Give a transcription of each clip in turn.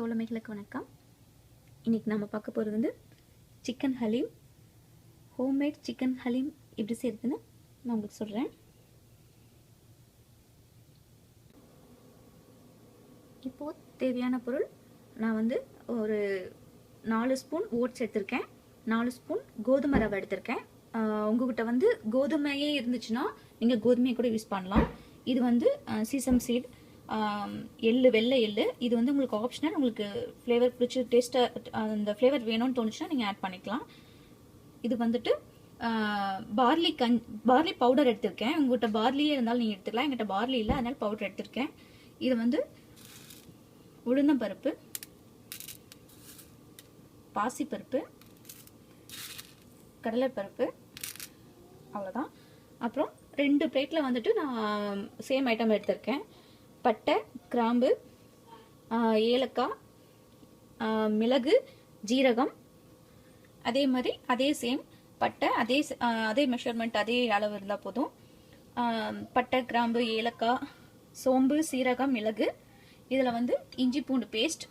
தோழமைகளுக்கு வணக்கம். இன்றைக்கி நம்ம பார்க்க போகிறது வந்து chicken Haleem. Homemade chicken Haleem எப்படி செய்கிறதுன்னு நான் உங்களுக்கு சொல்கிறேன். இப்போது தேவையான பொருள், நான் வந்து ஒரு 4 ஸ்பூன் ஓட்ஸ் எடுத்திருக்கேன், 4 ஸ்பூன் கோதுமை ரவை எடுத்திருக்கேன். உங்கள்கிட்ட வந்து கோதுமையே இருந்துச்சுன்னா நீங்கள் கோதுமையை கூட யூஸ் பண்ணலாம். இது வந்து சீசம் சீட், எள்ளு, வெள்ளை எள்ளு. இது வந்து உங்களுக்கு ஆப்ஷனல். உங்களுக்கு ஃப்ளேவர் பிடிச்சி டேஸ்ட்டாக அந்த ஃப்ளேவர் வேணும்னு தோணுச்சுன்னா நீங்கள் ஆட் பண்ணிக்கலாம். இது வந்துட்டு பார்லி பவுடர் எடுத்திருக்கேன். உங்கள்கிட்ட பார்லியே இருந்தாலும் நீங்கள் எடுத்துக்கலாம். எங்கிட்ட பார்லி இல்லை, அதனால் பவுடர் எடுத்திருக்கேன். இது வந்து உளுந்தம்பருப்பு, பாசிப்பருப்பு, கடலைப்பருப்பு, அவ்வளோதான். அப்புறம் 2 பிளேட்டில் வந்துட்டு நான் சேம் ஐட்டம் எடுத்திருக்கேன். பட்டை, கிராம்பு, ஏலக்காய், மிளகு, ஜீரகம், அதே மாதிரி அதே சேம் பட்டை, அதே மெஷர்மெண்ட், அதே அளவு இருந்தால் போதும். பட்டை, கிராம்பு, ஏலக்காய், சோம்பு, சீரகம், மிளகு. இதில் வந்து இஞ்சி பூண்டு பேஸ்ட்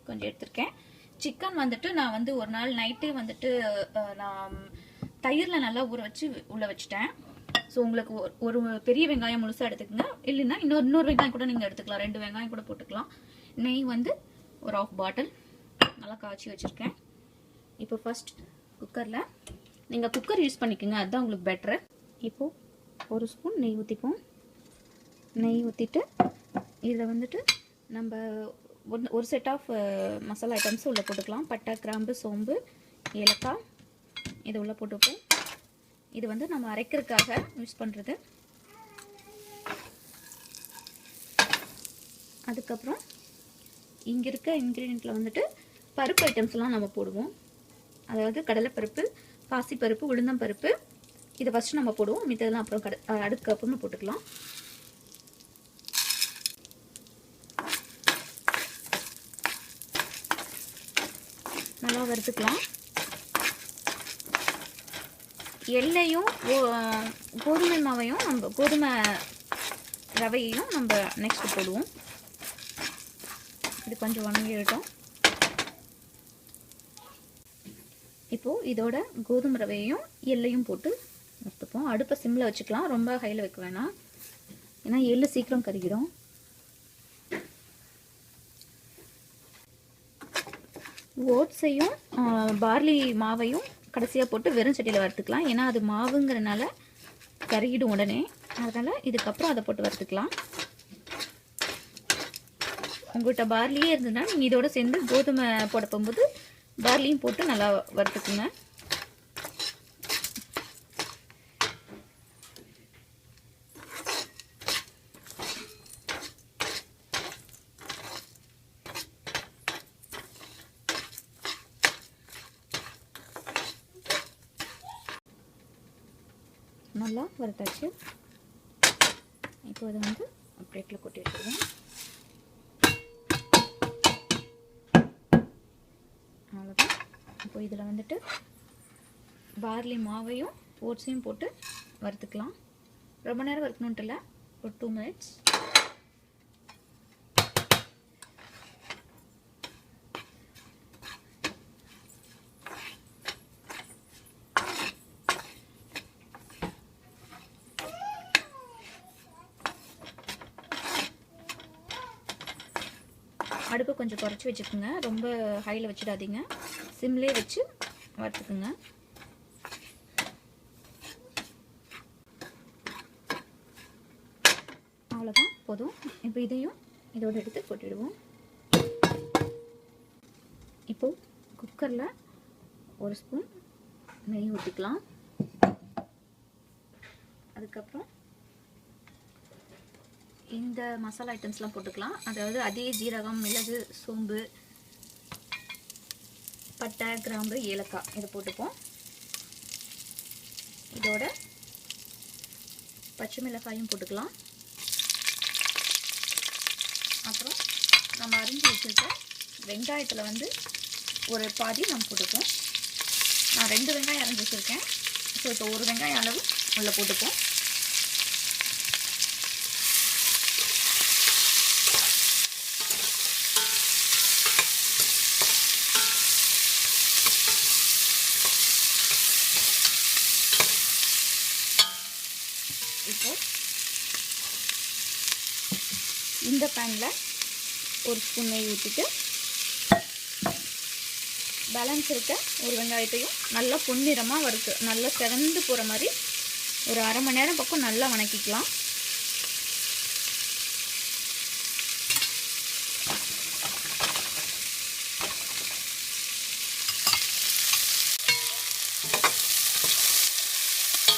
கொஞ்சம் எடுத்திருக்கேன். சிக்கன் வந்துட்டு நான் வந்து ஒரு நாள் நைட்டே வந்துட்டு நான் தயிரில் நல்லா ஊற வச்சு உள்ள வச்சுட்டேன். ஸோ உங்களுக்கு ஒரு பெரிய வெங்காயம் முழுசாக எடுத்துக்கோங்க. இல்லைன்னா இன்னொரு வெங்காயம் கூட நீங்கள் எடுத்துக்கலாம். 2 வெங்காயம் கூட போட்டுக்கலாம். நெய் வந்து ஒரு 1/2 பாட்டில் நல்லா காய்ச்சி வச்சுருக்கேன். இப்போ ஃபர்ஸ்ட் குக்கரில் நீங்கள் குக்கர் யூஸ் பண்ணிக்கோங்க, அதுதான் உங்களுக்கு பெட்ரு. இப்போது 1 ஸ்பூன் நெய் ஊற்றிப்போம். நெய் ஊற்றிட்டு இதில் வந்துட்டு நம்ம ஒரு செட் ஆஃப் மசாலா ஐட்டம்ஸ் உள்ளே போட்டுக்கலாம். பட்டை, கிராம்பு, சோம்பு, ஏலக்காய் இதை உள்ளே போட்டுப்போம். இது வந்து நம்ம அரைக்கிறதுக்காக யூஸ் பண்ணுறது. அதுக்கப்புறம் இங்கே இருக்க இன்க்ரீடியண்ட்டில் வந்துட்டு பருப்பு ஐட்டம்ஸ்லாம் நம்ம போடுவோம். அதாவது கடலைப்பருப்பு, பாசிப்பருப்பு, உளுந்தம்பருப்பு. இதை ஃபஸ்ட்டு நம்ம போடுவோம். மித்ததெல்லாம் அப்புறம் அதுக்கப்புறமா போட்டுக்கலாம். நல்லா வறுத்துக்கலாம். எள்ளையும் கோதுமை மாவையும் கோதுமை ரவையையும் நம்ம நெக்ஸ்ட் போடுவோம். இது கொஞ்சம் வணங்கிடட்டும். இப்போது இதோட கோதுமை ரவையையும் எள்ளையும் போட்டு வறுத்துப்போம். அடுப்பை சிம்மில் வச்சுக்கலாம், ரொம்ப ஹையில் வைக்க வேணாம், ஏன்னா எள்ளு சீக்கிரம் கருகிடும். ஓட்ஸையும் பார்லி மாவையும் கடைசியாக போட்டு வெறும் சட்டியில் வறுத்துக்கலாம். ஏன்னா அது மாவுங்கிறனால கருகிடும் உடனே. அதனால் இதுக்கப்புறம் அதை போட்டு வறுத்துக்கலாம். உங்கள்கிட்ட பார்லியே இருந்ததுன்னா நீங்கள் இதோட சேர்ந்து கோதுமை போட போகும்போது பார்லியும் போட்டு நல்லா வறுத்துக்குங்க. நல்லா வறுத்தாச்சு. இப்போ அதை வந்து பிளேட்டில் கொட்டி வச்சுருவேன். அவ்வளோதான். இப்போ இதில் வந்துட்டு பார்லி மாவையும் ஓட்ஸையும் போட்டு வறுத்துக்கலாம். ரொம்ப நேரம் வறுக்கணுன்ட்டு இல்லை, ஒரு 2 மினிட்ஸ். அடுப்பை கொஞ்சம் குறைச்சி வச்சுக்கோங்க, ரொம்ப ஹையில் வச்சிடாதீங்க, சிம்லேயே வச்சு வறுத்துக்குங்க. அவ்வளோதான், போதும். இப்போ இதையும் இதோடு எடுத்து கொட்டிடுவோம். இப்போது குக்கரில் 1 ஸ்பூன் நெய் ஊற்றிக்கலாம். அதுக்கப்புறம் இந்த மசாலா ஐட்டம்ஸ்லாம் போட்டுக்கலாம். அதாவது அதே ஜீரகம், மிளகு, சோம்பு, பட்டை, கிராம்பு, ஏலக்காய் இதை போட்டுப்போம். இதோட பச்சை மிளகாயும் போட்டுக்கலாம். அப்புறம் நம்ம அரிஞ்சு வச்சுருக்க வெங்காயத்தில் வந்து ஒரு பாதி நம்ம போட்டுப்போம். நான் 2 வெங்காயம் அரிஞ்சு வச்சுருக்கேன். ஸோ இப்போ 1 வெங்காயம் அளவு உள்ளே போட்டுப்போம். இந்த பேனில் ஒரு ஸ்பூன் நெய் ஊற்றிட்டு பேலன்ஸ் இருக்க ஒரு வெங்காயத்தையும் நல்லா பொன்னிறமாக வறுத்து நல்லா செவந்து போகிற மாதிரி ஒரு அரை மணி நேரம் பக்கம் நல்லா வணக்கிக்கலாம்.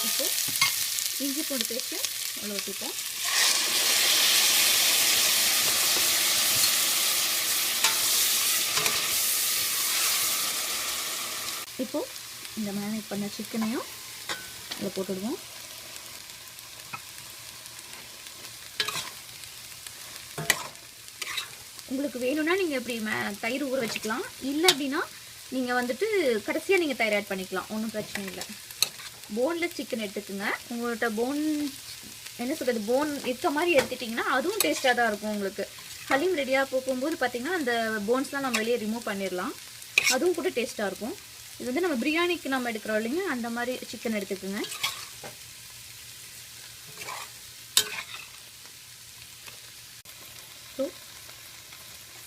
இப்போ இஞ்சி பூண்டு பேஸ்ட்டு அவ்வளோ ஊற்றிப்போம். இப்போது இந்த மேரினேட் பண்ண சிக்கனையும் இதில் போட்டுடுவோம். உங்களுக்கு வேணும்னா நீங்கள் இப்படி தயிர் ஊற வச்சுக்கலாம். இல்லை அப்படின்னா நீங்கள் வந்துட்டு கடைசியாக நீங்கள் தயிர் ஆட் பண்ணிக்கலாம், ஒன்றும் பிரச்சனை இல்லை. போன்லெஸ் சிக்கன் எடுத்துக்கோங்க. உங்கள்கிட்ட என்ன சொல்கிறது, போன் இருக்க மாதிரி எடுத்துட்டிங்கன்னா அதுவும் டேஸ்ட்டாக தான் இருக்கும். உங்களுக்கு ஹலீம் ரெடியாக போகும்போது பார்த்திங்கன்னா அந்த போன்ஸ்லாம் நம்ம வெளியே ரிமூவ் பண்ணிடலாம், அதுவும் கூட டேஸ்ட்டாக இருக்கும். இது வந்து நம்ம பிரியாணிக்கு நம்ம எடுக்கிறோம் இல்லைங்க, அந்த மாதிரி சிக்கன் எடுத்துக்கோங்க. ஸோ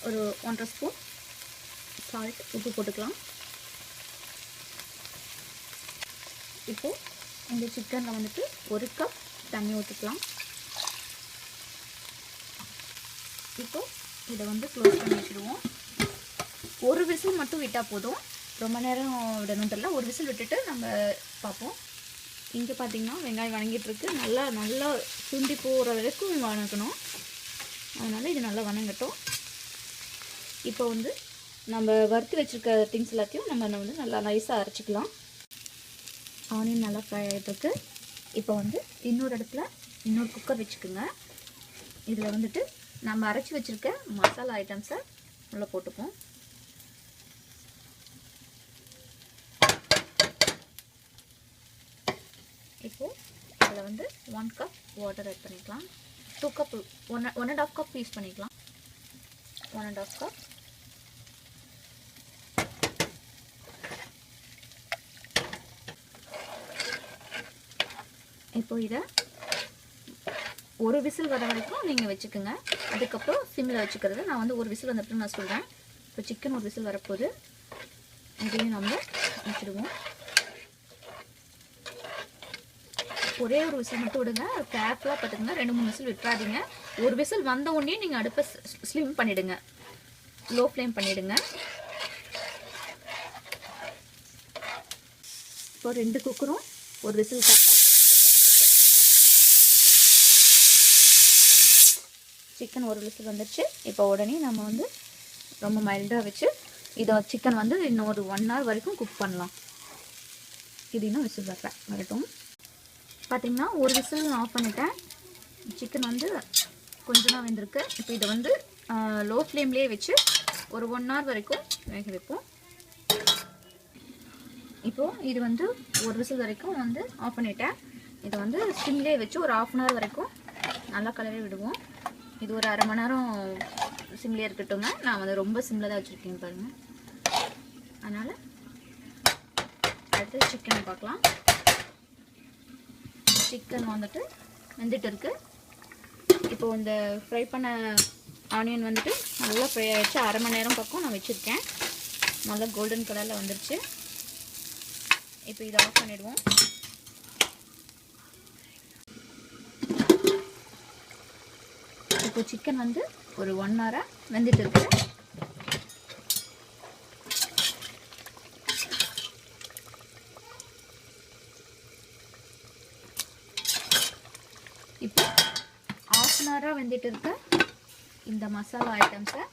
ஒரு 1.5 ஸ்பூன் சால்ட் உப்பு போட்டுக்கலாம். இப்போது இந்த சிக்கனில் வந்துட்டு 1 கப் தண்ணி ஊற்றிக்கலாம். இப்போது இதை வந்து க்ளோஸ் பண்ணி வச்சுடுவோம். ஒரு விசில் மட்டும் விட்டால் போதும், ரொம்ப நேரம் விடணுன்றல. ஒரு விசில் விட்டுட்டு நம்ம பார்ப்போம். இங்கே பார்த்திங்கன்னா வெங்காயம் வணங்கிட்டுருக்கு. நல்லா சுண்டி போகிற வரைக்கும் வணக்கணும். அதனால் இது நல்லா வணங்கட்டும். இப்போ வந்து நம்ம வறுத்து வச்சுருக்க திங்ஸ் எல்லாத்தையும் நம்ம வந்து நல்லா நைஸாக அரைச்சிக்கலாம். ஆனியன் நல்லா ஃப்ரை ஆகிட்டுருக்கு. இப்போ வந்து இன்னொரு குக்கர் வச்சுக்கோங்க. இதில் வந்துட்டு நம்ம அரைச்சி வச்சுருக்க மசாலா ஐட்டம்ஸை உள்ளே போட்டுப்போம். இப்போது அதில் வந்து 1 கப் வாட்டர் ஆட் பண்ணிக்கலாம். 2 கப் 1.5 கப் யூஸ் பண்ணிக்கலாம். 1.5 கப். இப்போ இதை ஒரு விசில் வர வரைக்கும் நீங்கள் வச்சுக்கோங்க. அதுக்கப்புறம் சிம்மில் வச்சுக்கிறது. நான் வந்து ஒரு விசில் வந்துட்டு நான் சொல்கிறேன். இப்போ சிக்கன் ஒரு விசில் வரப்போகுது, இதையும் நம்ம வச்சுடுவோம். ஒரே ஒரு விசில் மட்டும் விடுங்க. கேர்ஃபுல்லாக பார்த்துக்கங்க, 2-3 விசில் விட்டுறாதீங்க. ஒரு விசில் வந்த உடனே நீங்கள் அடுப்பை ஸ்லிம் பண்ணிவிடுங்க, லோ ஃப்ளேம் பண்ணிவிடுங்க. இப்போ 2 குக்கரும் ஒரு விசில் காக்க சிக்கன் ஒரு விசில் வந்துடுச்சு. இப்போ உடனே நம்ம வந்து ரொம்ப மைல்டாக வச்சு இதை சிக்கன் வந்து இன்னும் ஒரு 1 hour வரைக்கும் குக் பண்ணலாம். இது இன்னும் விசில் வரட்டும். பார்த்திங்கன்னா ஒரு விசில் ஆஃப் பண்ணிட்டேன். சிக்கன் வந்து கொஞ்சம் தான் வெந்திருக்கு. இப்போ இதை வந்து லோ ஃப்ளேம்லேயே வச்சு ஒரு 1 hour வரைக்கும் வேக வைப்போம். இப்போது இது வந்து ஒரு விசில் வரைக்கும் வந்து ஆஃப் பண்ணிட்டேன். இதை வந்து சிம்லேயே வச்சு ஒரு 1/2 hour வரைக்கும் நல்லா கலரி விடுவோம். இது ஒரு அரை மணி நேரம் சிம்லேயே இருக்கட்டுங்க. நான் வந்து ரொம்ப சிம்மில் தான் வச்சுருக்கேன் பாருங்கள். அதனால் அடுத்து சிக்கனை பார்க்கலாம். சிக்கன் வந்துட்டு வெந்துட்டு இருக்கு. இப்போ இந்த ஃப்ரை பண்ண ஆனியன் வந்துட்டு நல்லா ஃப்ரை ஆகிடுச்சு. அரை மணி நேரம் பக்கம் நான் வச்சுருக்கேன். நல்லா கோல்டன் கலரில் வந்துடுச்சு. இப்போ இதை ஆஃப் பண்ணிடுவோம். இப்போ சிக்கன் வந்து ஒரு 1 hour வெந்துட்டு இருக்கு. இப்போ 1/2 hour வெந்துட்டு இருக்க இந்த மசாலா ஐட்டம்ஸை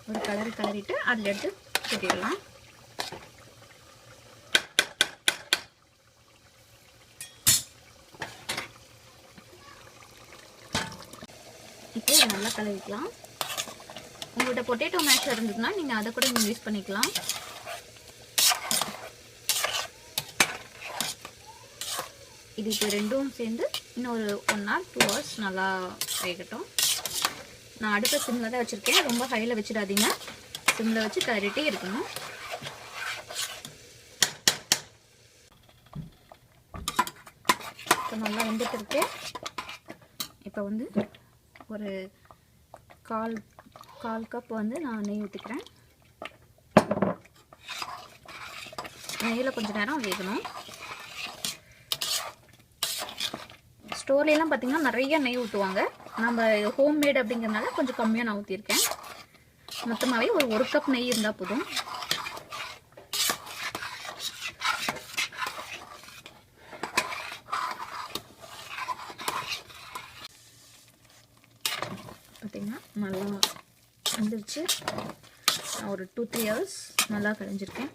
ஒரு கலரிட்டு அதில் எடுத்து கொட்டிடலாம். இப்போ இதை நல்லா கலரிக்கலாம். உங்கள்கிட்ட பொட்டேட்டோ மேஷ் இருந்ததுன்னா நீங்கள் அதை கூட நீங்கள் யூஸ் பண்ணிக்கலாம். இது இப்போ ரெண்டும் சேர்ந்து இன்னும் ஒரு 1 hour 2 hours நல்லா வேகட்டும். நான் அடுப்பை சிம்மில் தான் வச்சுருக்கேன். ரொம்ப ஹையில் வச்சிடாதீங்க, சிம்மில் வச்சு கலரிட்டே இருக்கணும். இப்போ நல்லா வெந்துட்டு இருக்கு. இப்போ வந்து ஒரு கால் கப் வந்து நான் நெய் ஊற்றிக்கிறேன். நெய்யில் கொஞ்சம் நேரம் வேகணும். ஸ்டோர்லாம் பார்த்திங்கன்னா நிறைய நெய் ஊற்றுவாங்க. நம்ம ஹோம்மேட் அப்படிங்கிறதுனால கொஞ்சம் கம்மியாக நான் ஊற்றிருக்கேன். மொத்தமாகவே ஒரு கப் நெய் இருந்தால் போதும். பார்த்திங்கன்னா நல்லா வந்துருச்சு. நான் ஒரு 2-3 ஹவர்ஸ் நல்லா கழிஞ்சிருக்கேன்.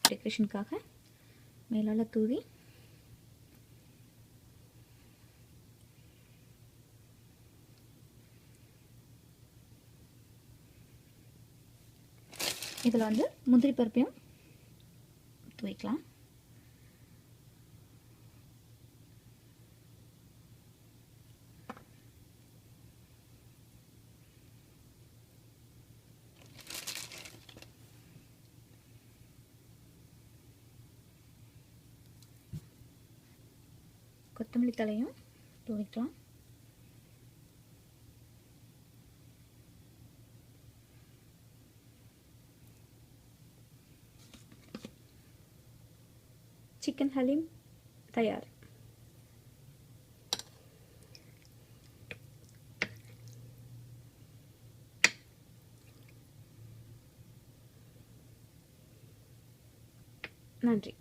டெக்கரேஷனுக்காக மேலால் தூவி இதில் வந்து முந்திரி பருப்பையும் தூவிக்கலாம். கொத்தமல்லி தலையும் தூவிக்கலாம். சிக்கன் ஹலீம் தயார். நன்றி.